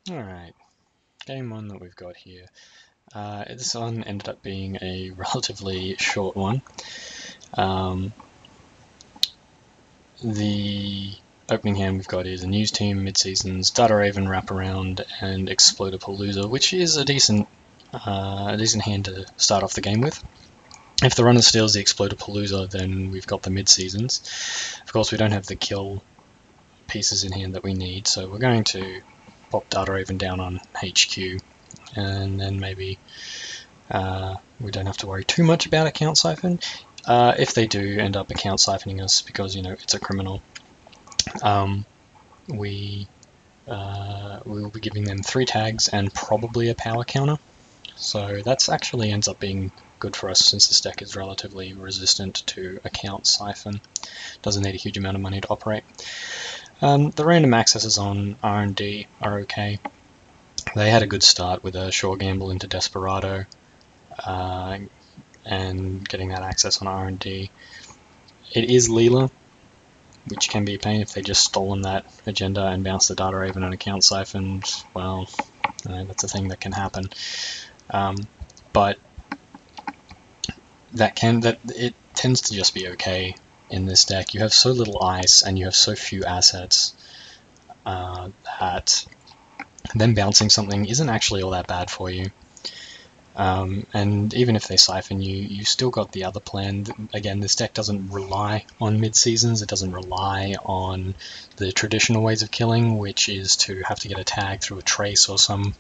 Alright, game one that we've got here. This one ended up being a relatively short one. The opening hand we've got is a News Team, Midseasons, Data Raven, Wraparound, and Explodapalooza, which is a decent hand to start off the game with. If the runner steals the Explodapalooza, then we've got the Midseasons. Of course, we don't have the kill pieces in hand that we need, so we're going to pop Data Raven down on HQ, and then maybe we don't have to worry too much about account siphon. If they do end up account siphoning us because, you know, it's a criminal, we will be giving them 3 tags and probably a power counter. So that's actually ends up being good for us since this deck is relatively resistant to account siphon. Doesn't need a huge amount of money to operate. The random accesses on R&D are okay. They had a good start with a Shore Gamble into Desperado and getting that access on R&D. It is Leela, which can be a pain if they just stolen that agenda and bounce the Data Raven and account siphoned. Well, that's a thing that can happen. But it tends to just be okay in this deck. You have so little ice and you have so few assets that them bouncing something isn't actually all that bad for you. And even if they siphon you, you still got the other plan. Again, this deck doesn't rely on Midseasons. It doesn't rely on the traditional ways of killing, which is to have to get a tag through a trace or some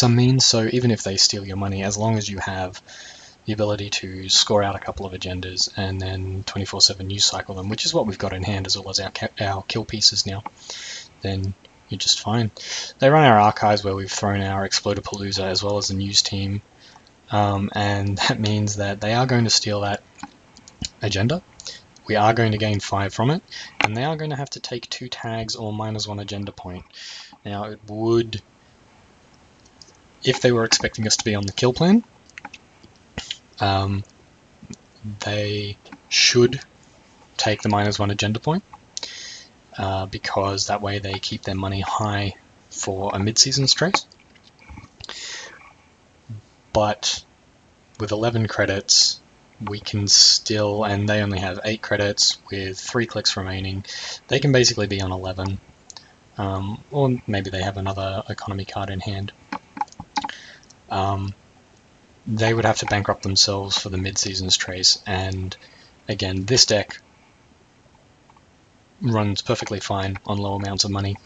means. So even if they steal your money, as long as you have the ability to score out a couple of agendas and then 24/7 news cycle them, which is what we've got in hand as well as our kill pieces now, then you're just fine. They run our archives where we've thrown our Explodapalooza as well as the News Team, and that means that they are going to steal that agenda. We are going to gain 5 from it, and they are going to have to take 2 tags or -1 agenda point. Now, it would, if they were expecting us to be on the kill plan, they should take the -1 agenda point, because that way they keep their money high for a Midseasons trace. But with 11 credits, we can still, and they only have 8 credits with 3 clicks remaining, they can basically be on 11. Or maybe they have another economy card in hand. They would have to bankrupt themselves for the Midseasons trace, and again, this deck runs perfectly fine on low amounts of money,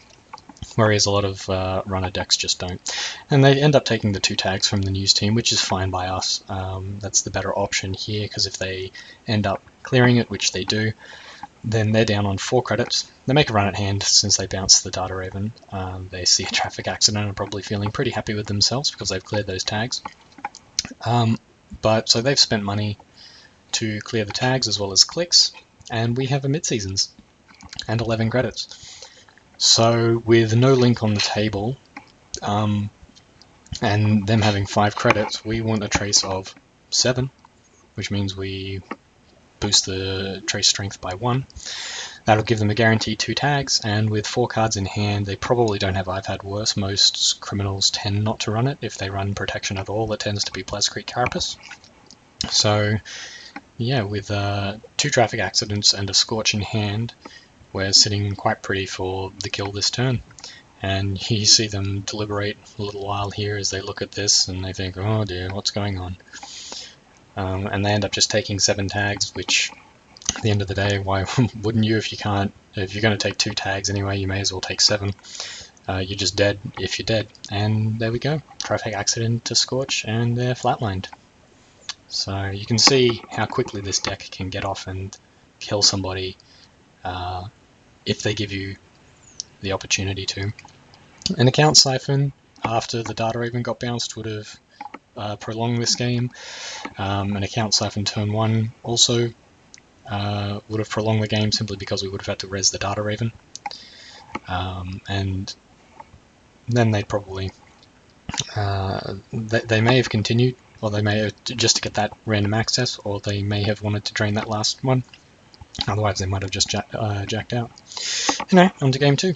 whereas a lot of runner decks just don't. And they end up taking the 2 tags from the News Team, which is fine by us. That's the better option here, because if they end up clearing it, which they do, then they're down on 4 credits. They make a run at hand since they bounce the Data Raven. They see a Traffic Accident and are probably feeling pretty happy with themselves because they've cleared those tags. So they've spent money to clear the tags as well as clicks, and we have a Midseasons and 11 credits. So with no link on the table, and them having 5 credits, we want a trace of 7, which means we boost the trace strength by 1. That'll give them a guaranteed 2 tags, and with 4 cards in hand, they probably don't have I've Had Worse. Most criminals tend not to run it. If they run protection at all, it tends to be Pleasant Carapace. So yeah, with 2 Traffic Accidents and a Scorch in hand, we're sitting quite pretty for the kill this turn. And you see them deliberate a little while here as they look at this and they think, oh dear, what's going on? And they end up just taking 7 tags, which at the end of the day, why wouldn't you? If you're going to take 2 tags anyway, you may as well take 7. You're just dead if you're dead. And there we go. Traffic Accident to Scorch, and they're flatlined. So you can see how quickly this deck can get off and kill somebody if they give you the opportunity to. An account siphon after the Data Raven got bounced would have prolonged this game. An account siphon turn 1 also would have prolonged the game simply because we would have had to res the Data Raven. And then they'd probably they may have continued, or they may have just to get that random access, or they may have wanted to drain that last one. Otherwise they might have just jacked out. Anyway, on to game 2.